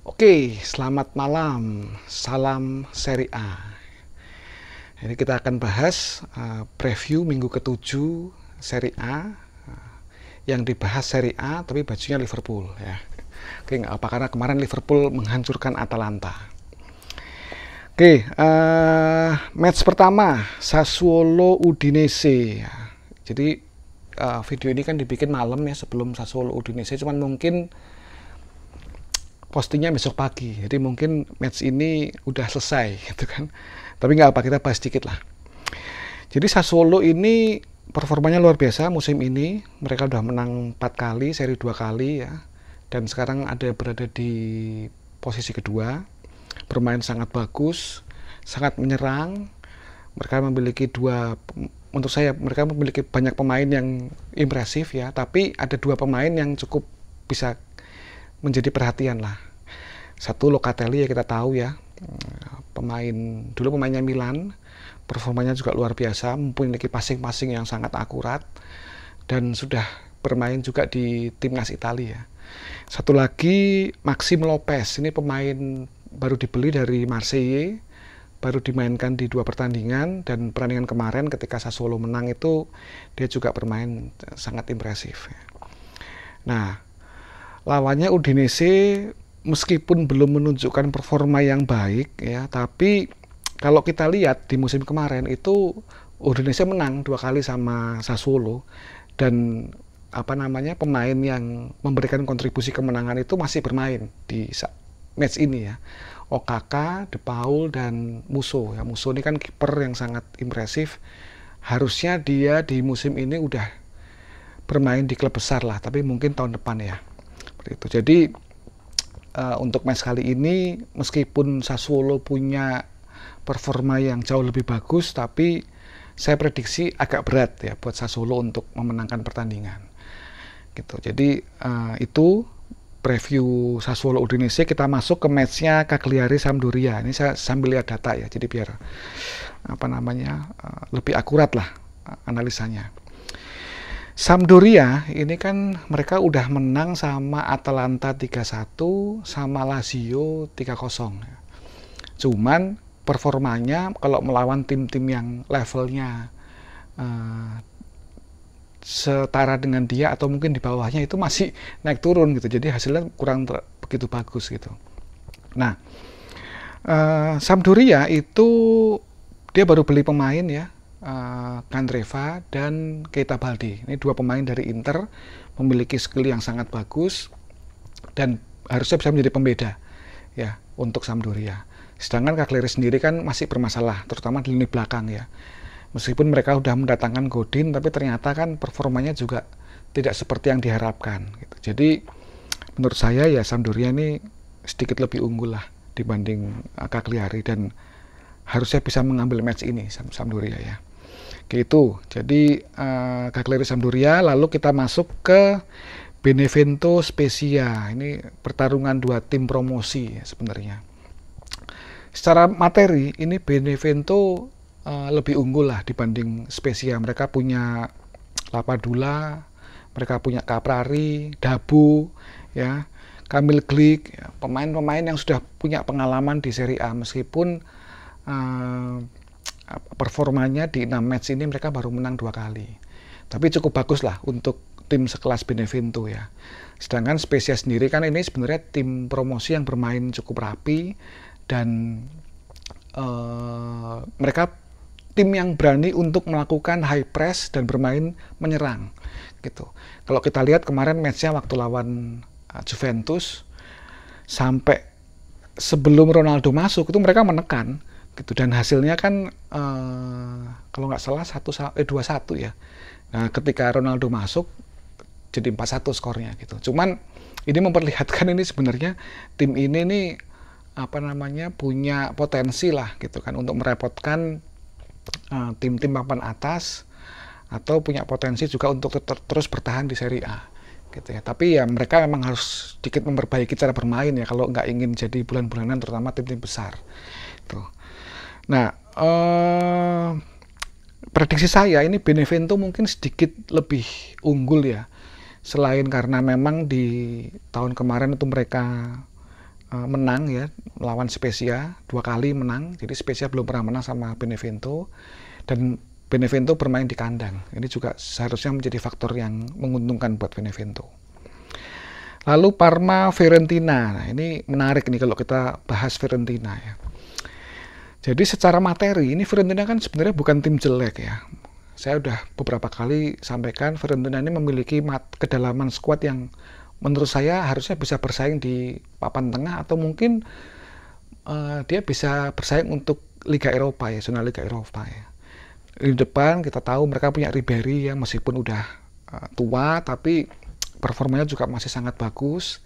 Oke, selamat malam. Salam Serie A. Ini kita akan bahas preview minggu ke-7 Serie A. Yang dibahas Serie A tapi bajunya Liverpool ya. Oke, nggak apa karena kemarin Liverpool menghancurkan Atalanta. Oke, match pertama Sassuolo Udinese. Jadi video ini kan dibikin malam ya sebelum Sassuolo Udinese, cuman mungkin postingnya besok pagi, jadi mungkin match ini udah selesai gitu kan, tapi nggak apa, kita bahas sedikit lah. Jadi Sassuolo ini performanya luar biasa musim ini, mereka udah menang 4 kali, seri 2 kali ya, dan sekarang berada di posisi kedua, bermain sangat bagus, sangat menyerang. Mereka memiliki menurut saya mereka memiliki banyak pemain yang impresif ya, tapi ada 2 pemain yang cukup bisa menjadi perhatian lah. Satu Locatelli ya, kita tahu ya, dulu pemainnya Milan, performanya juga luar biasa, memiliki passing-passing yang sangat akurat dan sudah bermain juga di timnas Italia. Satu lagi Maxime Lopez, ini pemain baru dibeli dari Marseille, baru dimainkan di 2 pertandingan, dan pertandingan kemarin ketika Sassuolo menang itu dia juga bermain sangat impresif. Nah, lawannya Udinese meskipun belum menunjukkan performa yang baik ya, tapi kalau kita lihat di musim kemarin itu Udinese menang 2 kali sama Sassuolo, dan pemain yang memberikan kontribusi kemenangan itu masih bermain di match ini ya. Okaka, De Paul, dan Musso ya. Musso ini kan kiper yang sangat impresif. Harusnya dia di musim ini udah bermain di klub besar lah, tapi mungkin tahun depan ya. Itu. Jadi untuk match kali ini meskipun Sassuolo punya performa yang jauh lebih bagus, tapi saya prediksi agak berat ya buat Sassuolo untuk memenangkan pertandingan. Gitu. Jadi itu preview Sassuolo Udinese. Kita masuk ke matchnya Cagliari Sampdoria. Ini saya sambil lihat data ya, jadi biar lebih akurat lah analisanya. Sampdoria ini kan mereka udah menang sama Atalanta 3-1, sama Lazio 3-0. Cuman performanya kalau melawan tim-tim yang levelnya setara dengan dia atau mungkin di bawahnya itu masih naik turun gitu. Jadi hasilnya kurang begitu bagus gitu. Nah, Sampdoria itu dia baru beli pemain ya, Candreva dan Keita Baldi. Ini 2 pemain dari Inter, memiliki skill yang sangat bagus dan harusnya bisa menjadi pembeda ya untuk Sampdoria. Sedangkan Cagliari sendiri kan masih bermasalah, terutama di lini belakang ya. Meskipun mereka sudah mendatangkan Godin, tapi ternyata kan performanya juga tidak seperti yang diharapkan gitu. Jadi menurut saya ya Sampdoria ini sedikit lebih unggul lah dibanding Cagliari, dan harusnya bisa mengambil match ini Sampdoria ya. Gitu. Jadi Cagliari Sampdoria. Lalu kita masuk ke Benevento Spezia. Ini pertarungan 2 tim promosi ya, sebenarnya. Secara materi ini Benevento lebih unggul lah dibanding Spezia. Mereka punya Lapadula, mereka punya Caprari, Dabu ya, Kamil Glik ya, pemain-pemain yang sudah punya pengalaman di Serie A. Meskipun performanya di 6 match ini mereka baru menang 2 kali, tapi cukup bagus lah untuk tim sekelas Benevento ya. Sedangkan Spezia sendiri kan ini sebenarnya tim promosi yang bermain cukup rapi, dan mereka tim yang berani untuk melakukan high press dan bermain menyerang gitu. Kalau kita lihat kemarin matchnya waktu lawan Juventus, sampai sebelum Ronaldo masuk itu mereka menekan gitu, dan hasilnya kan kalau nggak salah 2-1 ya. Nah, ketika Ronaldo masuk jadi 4-1 skornya gitu. Cuman ini memperlihatkan ini sebenarnya tim ini nih punya potensi lah gitu kan untuk merepotkan tim-tim papan atas, atau punya potensi juga untuk terus bertahan di Serie A gitu ya. Tapi ya mereka memang harus sedikit memperbaiki cara bermain ya kalau nggak ingin jadi bulan-bulanan, terutama tim-tim besar tuh. Nah, prediksi saya ini Benevento mungkin sedikit lebih unggul ya, selain karena memang di tahun kemarin itu mereka menang ya, melawan Spezia 2 kali menang. Jadi Spezia belum pernah menang sama Benevento, dan Benevento bermain di kandang. Ini juga seharusnya menjadi faktor yang menguntungkan buat Benevento. Lalu Parma Fiorentina. Nah, ini menarik nih kalau kita bahas Fiorentina ya. Jadi secara materi ini Fiorentina kan sebenarnya bukan tim jelek ya. Saya udah beberapa kali sampaikan Fiorentina ini memiliki kedalaman skuad yang menurut saya harusnya bisa bersaing di papan tengah, atau mungkin dia bisa bersaing untuk Liga Eropa ya, zona Liga Eropa ya. Di depan kita tahu mereka punya Ribery ya, meskipun udah tua tapi performanya juga masih sangat bagus.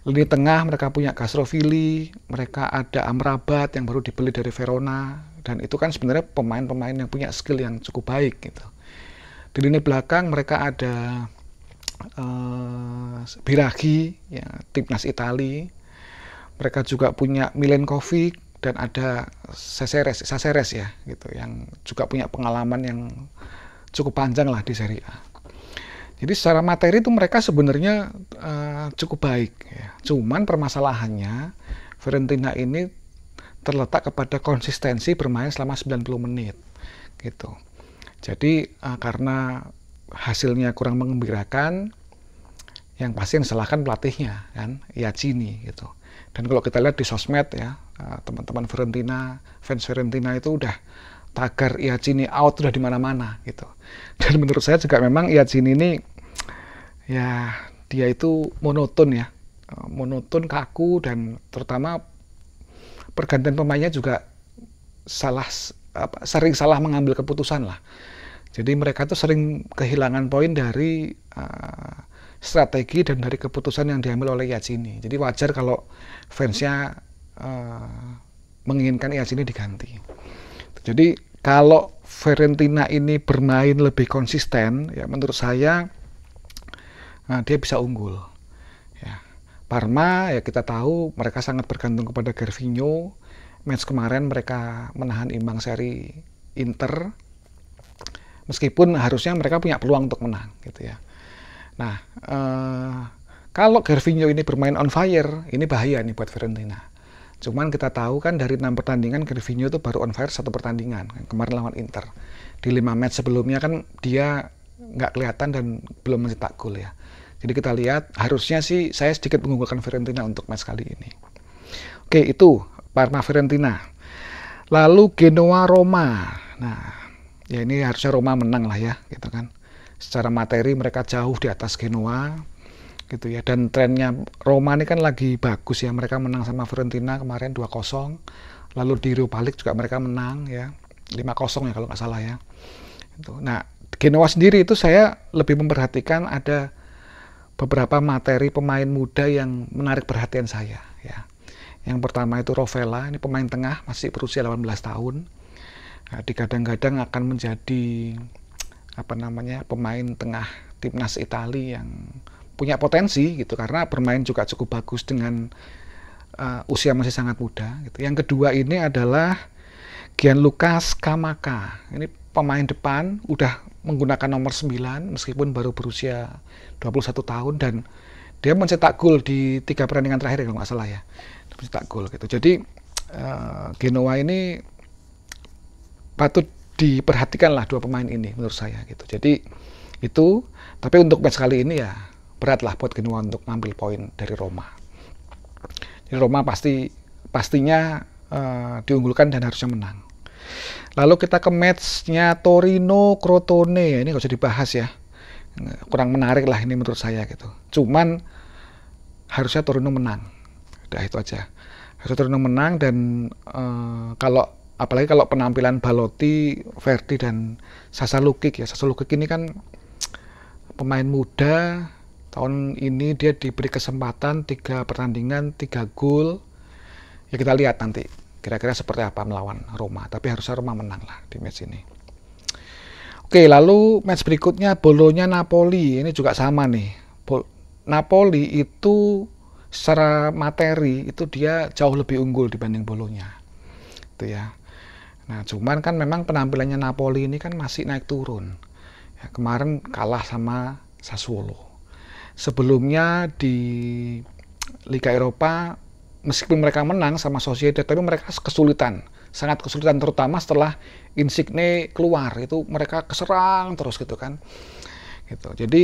Lini tengah mereka punya Castrovilli, mereka ada Amrabat yang baru dibeli dari Verona, dan itu kan sebenarnya pemain-pemain yang punya skill yang cukup baik gitu. Di lini belakang mereka ada Biraghi ya, timnas Italia. Mereka juga punya Milenkovic dan ada Caceres ya gitu, yang juga punya pengalaman yang cukup panjang lah di Serie A. Jadi secara materi itu mereka sebenarnya cukup baik ya. Cuman permasalahannya Fiorentina ini terletak kepada konsistensi bermain selama 90 menit gitu. Jadi karena hasilnya kurang mengembirakan, yang pasti yang disalahkan pelatihnya kan, Iazzini gitu. Dan kalau kita lihat di sosmed ya, teman-teman Fiorentina, fans Fiorentina itu udah tagar Iazzini out udah di mana-mana gitu. Dan menurut saya juga memang Iazzini ini ya dia itu monoton ya, monoton, kaku, dan terutama pergantian pemainnya juga sering salah mengambil keputusan lah. Jadi mereka tuh sering kehilangan poin dari strategi dan dari keputusan yang diambil oleh Iazzini. Jadi wajar kalau fansnya menginginkan Iazzini diganti. Jadi kalau Fiorentina ini bermain lebih konsisten, ya menurut saya dia bisa unggul. Ya. Parma ya kita tahu mereka sangat bergantung kepada Gervinho. Match kemarin mereka menahan imbang seri Inter, meskipun harusnya mereka punya peluang untuk menang gitu ya. Nah, kalau Gervinho ini bermain on fire, ini bahaya nih buat Fiorentina. Cuman kita tahu kan dari 6 pertandingan Gervinho itu baru on fire 1 pertandingan, kemarin lawan Inter. Di 5 match sebelumnya kan dia nggak kelihatan dan belum mencetak gol ya. Jadi kita lihat, harusnya sih saya sedikit mengunggulkan Fiorentina untuk match kali ini. Oke, itu Parma Fiorentina. Lalu Genoa Roma. Nah, ya ini harusnya Roma menang lah ya, gitu kan. Secara materi mereka jauh di atas Genoa, gitu ya. Dan trennya Roma ini kan lagi bagus ya. Mereka menang sama Fiorentina kemarin 2-0. Lalu di Europa League juga mereka menang ya, 5-0 ya kalau nggak salah ya. Nah, Genoa sendiri itu saya lebih memperhatikan ada beberapa materi pemain muda yang menarik perhatian saya ya. Yang pertama itu Rovella, ini pemain tengah masih berusia 18 tahun. Nah, digadang-gadang akan menjadi pemain tengah timnas Italia yang punya potensi gitu, karena bermain juga cukup bagus dengan usia masih sangat muda gitu. Yang kedua ini adalah Gianluca Scamacca. Ini pemain depan udah menggunakan nomor 9 meskipun baru berusia 21 tahun, dan dia mencetak gol di 3 pertandingan terakhir kalau nggak salah ya. Mencetak gol gitu. Jadi Genoa ini patut diperhatikan lah 2 pemain ini menurut saya gitu. Jadi itu, tapi untuk match kali ini ya berat lah buat Genoa untuk ngambil poin dari Roma. Jadi Roma pastinya diunggulkan dan harusnya menang. Lalu kita ke matchnya Torino Crotone. Ini nggak usah dibahas ya, kurang menarik lah ini menurut saya gitu. Cuman harusnya Torino menang, udah itu aja. Harusnya Torino menang, dan apalagi kalau penampilan Balotti, Verdi, dan Sasa Lukic ya. Sasa Lukic ini kan pemain muda, tahun ini dia diberi kesempatan 3 pertandingan 3 gol. Ya kita lihat nanti kira-kira seperti apa melawan Roma, tapi harusnya Roma menang lah di match ini. Oke, lalu match berikutnya Bologna Napoli. Ini juga sama nih. Napoli itu secara materi itu dia jauh lebih unggul dibanding Bologna. Itu ya. Nah, cuman kan memang penampilannya Napoli ini kan masih naik turun. Ya, kemarin kalah sama Sassuolo. Sebelumnya di Liga Eropa meskipun mereka menang sama Sociedad, tapi mereka kesulitan, sangat kesulitan, terutama setelah Insigne keluar, itu mereka keserang terus gitu kan. Gitu. Jadi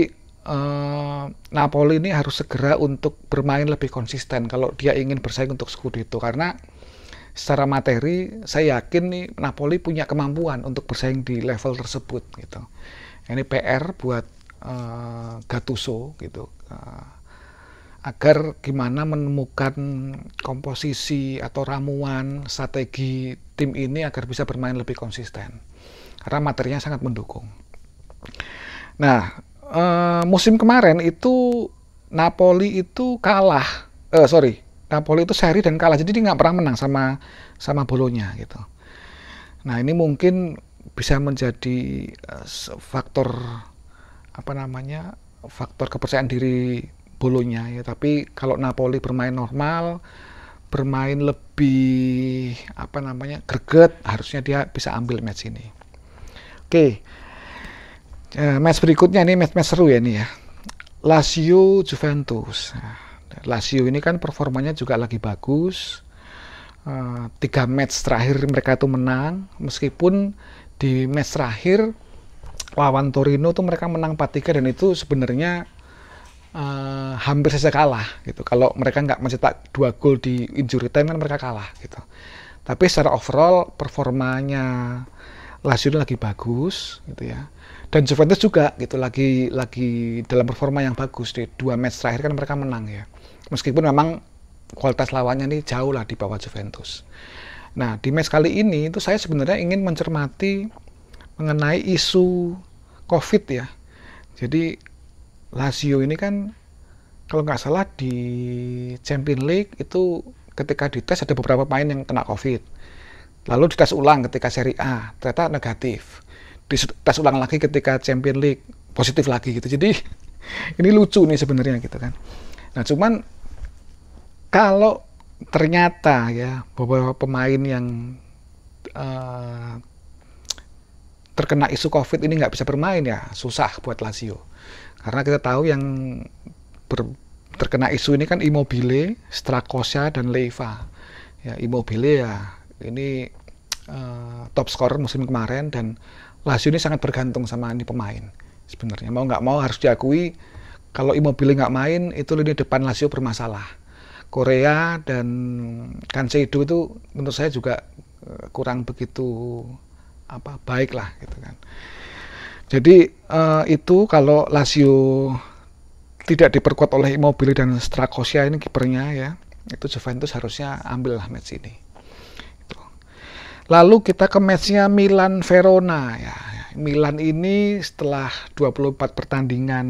Napoli ini harus segera untuk bermain lebih konsisten kalau dia ingin bersaing untuk Scudetto, karena secara materi saya yakin nih Napoli punya kemampuan untuk bersaing di level tersebut gitu. Ini PR buat Gattuso gitu, agar gimana menemukan komposisi atau ramuan strategi tim ini agar bisa bermain lebih konsisten, karena materinya sangat mendukung. Nah, musim kemarin itu Napoli itu kalah, Napoli itu seri dan kalah, jadi dia nggak pernah menang sama Bolonya gitu. Nah, ini mungkin bisa menjadi faktor faktor kepercayaan diri Bolonya ya. Tapi kalau Napoli bermain normal, bermain lebih greget, harusnya dia bisa ambil match ini. Oke. Match berikutnya ini match seru ya ini ya. Lazio Juventus. Lazio ini kan performanya juga lagi bagus. 3 match terakhir mereka itu menang, meskipun di match terakhir lawan Torino tuh mereka menang 4-3, dan itu sebenarnya hampir saja kalah gitu. Kalau mereka nggak mencetak 2 gol di injury time kan mereka kalah gitu. Tapi secara overall performanya Lazio lagi bagus gitu ya. Dan Juventus juga gitu, lagi dalam performa yang bagus. Di 2 match terakhir kan mereka menang ya. Meskipun memang kualitas lawannya ini jauh lah di bawah Juventus. Nah, di match kali ini itu saya sebenarnya ingin mencermati mengenai isu COVID ya. Jadi Lazio ini kan kalau nggak salah di Champions League itu ketika dites ada beberapa pemain yang kena COVID. Lalu dites ulang ketika Serie A, ternyata negatif. Dites ulang lagi ketika Champions League, positif lagi gitu. Jadi ini lucu nih sebenarnya gitu kan. Nah, cuman kalau ternyata ya beberapa pemain yang terkena isu COVID ini nggak bisa bermain, ya susah buat Lazio. Karena kita tahu yang terkena isu ini kan Immobile, Strakosha, dan Leiva. Ya, Immobile ya ini top scorer musim kemarin, dan Lazio ini sangat bergantung sama ini pemain. Sebenarnya mau nggak mau harus diakui, kalau Immobile nggak main itu lini depan Lazio bermasalah. Korea dan Cancelo itu menurut saya juga kurang begitu baik lah gitu kan. Jadi itu kalau Lazio tidak diperkuat oleh Immobile dan Strakosha ini kipernya ya, itu Juventus harusnya ambil lah match ini. Lalu kita ke matchnya Milan Verona ya. Milan ini setelah 24 pertandingan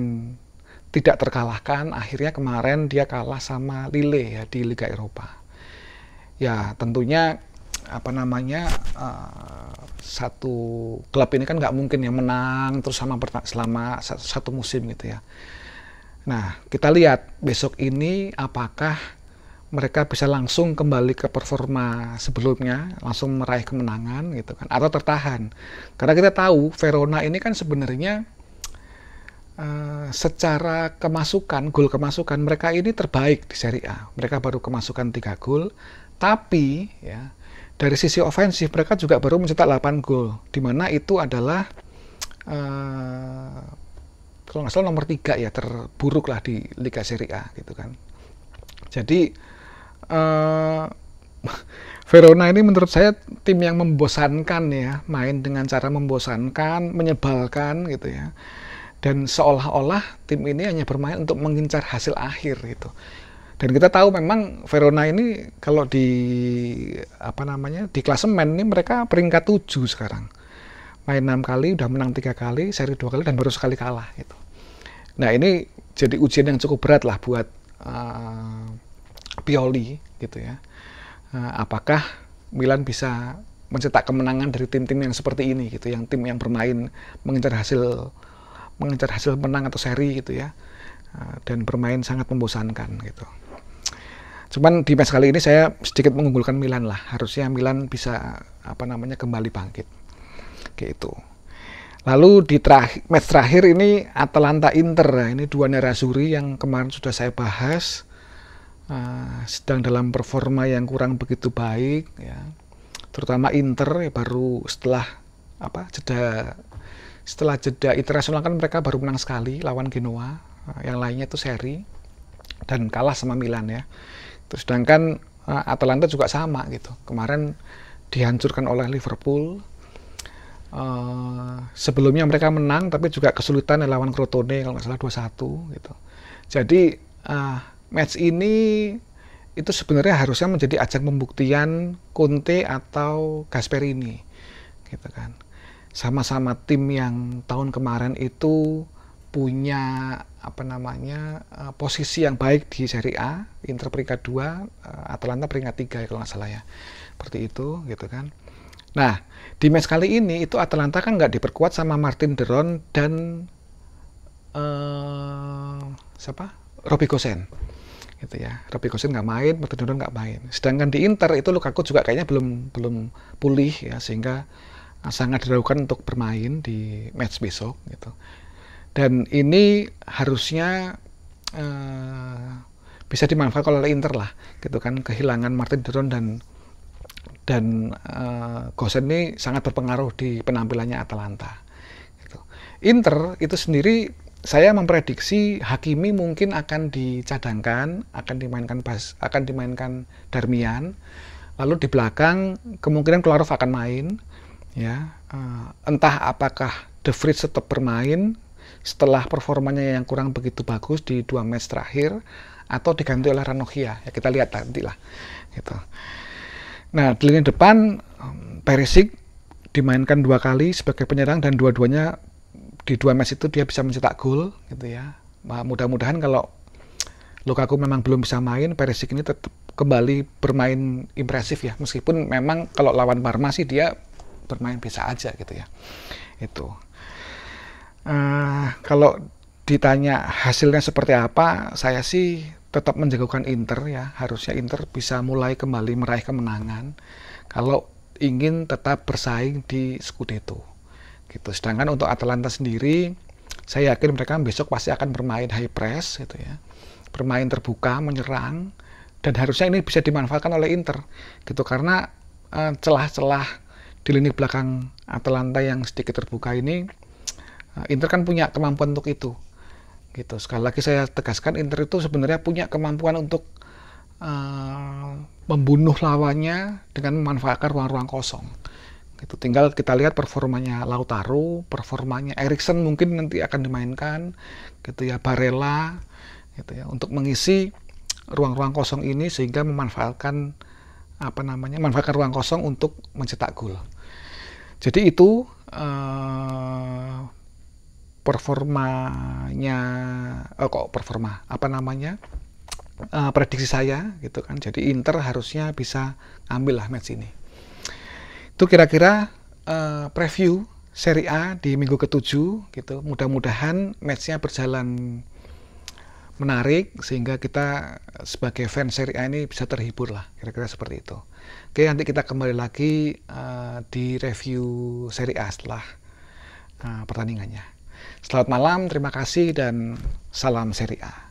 tidak terkalahkan, akhirnya kemarin dia kalah sama Lille ya di Liga Eropa. Ya tentunya satu klub ini kan nggak mungkin ya menang terus selama satu musim gitu ya. Nah, kita lihat besok ini apakah mereka bisa langsung kembali ke performa sebelumnya, langsung meraih kemenangan gitu kan, atau tertahan. Karena kita tahu Verona ini kan sebenarnya secara gol kemasukan mereka ini terbaik di Serie A. Mereka baru kemasukan 3 gol, tapi ya dari sisi ofensif mereka juga baru mencetak 8 gol, di mana itu adalah kalau nggak salah nomor 3 ya, terburuk lah di Liga Serie A gitu kan. Jadi Verona ini menurut saya tim yang membosankan ya, main dengan cara membosankan, menyebalkan gitu ya. Dan seolah-olah tim ini hanya bermain untuk mengincar hasil akhir gitu. Dan kita tahu memang Verona ini kalau di di klasemen ini mereka peringkat 7 sekarang. Main 6 kali, udah menang 3 kali, seri 2 kali, dan baru sekali kalah gitu. Nah, ini jadi ujian yang cukup berat lah buat Pioli gitu ya. Apakah Milan bisa mencetak kemenangan dari tim-tim yang seperti ini gitu, yang tim yang bermain mengincar hasil menang atau seri gitu ya, dan bermain sangat membosankan gitu. Cuman di match kali ini saya sedikit mengunggulkan Milan lah, harusnya Milan bisa kembali bangkit gitu. Lalu di match terakhir ini Atalanta Inter, ini dua nerazzurri yang kemarin sudah saya bahas. sedang dalam performa yang kurang begitu baik ya, terutama Inter ya, baru setelah jeda internasional kan mereka baru menang sekali lawan Genoa, yang lainnya itu seri dan kalah sama Milan ya. Terus sedangkan Atalanta juga sama gitu, kemarin dihancurkan oleh Liverpool. Sebelumnya mereka menang tapi juga kesulitan lawan Crotone kalau nggak salah 2-1 gitu. Jadi match ini itu sebenarnya harusnya menjadi ajang pembuktian Conte atau Gasperini gitu kan. Sama-sama tim yang tahun kemarin itu punya posisi yang baik di Serie A, Inter peringkat 2, Atalanta peringkat 3 ya kalau nggak salah ya. Seperti itu gitu kan. Nah, di match kali ini itu Atalanta kan nggak diperkuat sama Martin de Roon dan Robbie Gosens gitu ya. Robbie Gosens nggak main, Martin de Roon nggak main. Sedangkan di Inter itu Lukaku juga kayaknya belum pulih ya, sehingga sangat diragukan untuk bermain di match besok gitu. Dan ini harusnya bisa dimanfaatkan oleh Inter lah gitu kan, kehilangan Martin de Roon dan Gosens ini sangat berpengaruh di penampilannya Atalanta gitu. Inter itu sendiri saya memprediksi Hakimi mungkin akan dicadangkan, akan dimainkan Darmian, lalu di belakang kemungkinan Kolarov akan main ya. Entah apakah De Vrij tetap bermain setelah performanya yang kurang begitu bagus di 2 match terakhir, atau diganti oleh Ranocchia ya, kita lihat nanti lah gitu. Nah, di lini depan Perisic dimainkan 2 kali sebagai penyerang dan dua-duanya di 2 match itu dia bisa mencetak gol gitu ya. Mudah-mudahan kalau Lukaku memang belum bisa main, Perisic ini tetap kembali bermain impresif ya, meskipun memang kalau lawan Parma sih dia bermain biasa aja gitu ya. Itu kalau ditanya hasilnya seperti apa, saya sih tetap menjagokan Inter ya. Harusnya Inter bisa mulai kembali meraih kemenangan kalau ingin tetap bersaing di Scudetto gitu. Sedangkan untuk Atalanta sendiri, saya yakin mereka besok pasti akan bermain high press gitu ya, bermain terbuka, menyerang, dan harusnya ini bisa dimanfaatkan oleh Inter gitu, karena celah-celah di lini belakang Atalanta yang sedikit terbuka ini, Inter kan punya kemampuan untuk itu gitu. Sekali lagi saya tegaskan, Inter itu sebenarnya punya kemampuan untuk membunuh lawannya dengan memanfaatkan ruang-ruang kosong gitu. Tinggal kita lihat performanya Lautaro, performanya Eriksen mungkin nanti akan dimainkan gitu ya, Barella gitu ya, untuk mengisi ruang-ruang kosong ini, sehingga memanfaatkan manfaatkan ruang kosong untuk mencetak gol. Jadi itu prediksi saya gitu kan. Jadi Inter harusnya bisa ambil lah match ini. Itu kira-kira preview Serie A di minggu ke-7 gitu. Mudah-mudahan matchnya berjalan menarik sehingga kita sebagai fans Serie A ini bisa terhibur lah, kira-kira seperti itu. Oke, nanti kita kembali lagi di review Serie A setelah pertandingannya. Selamat malam, terima kasih, dan salam Serie A.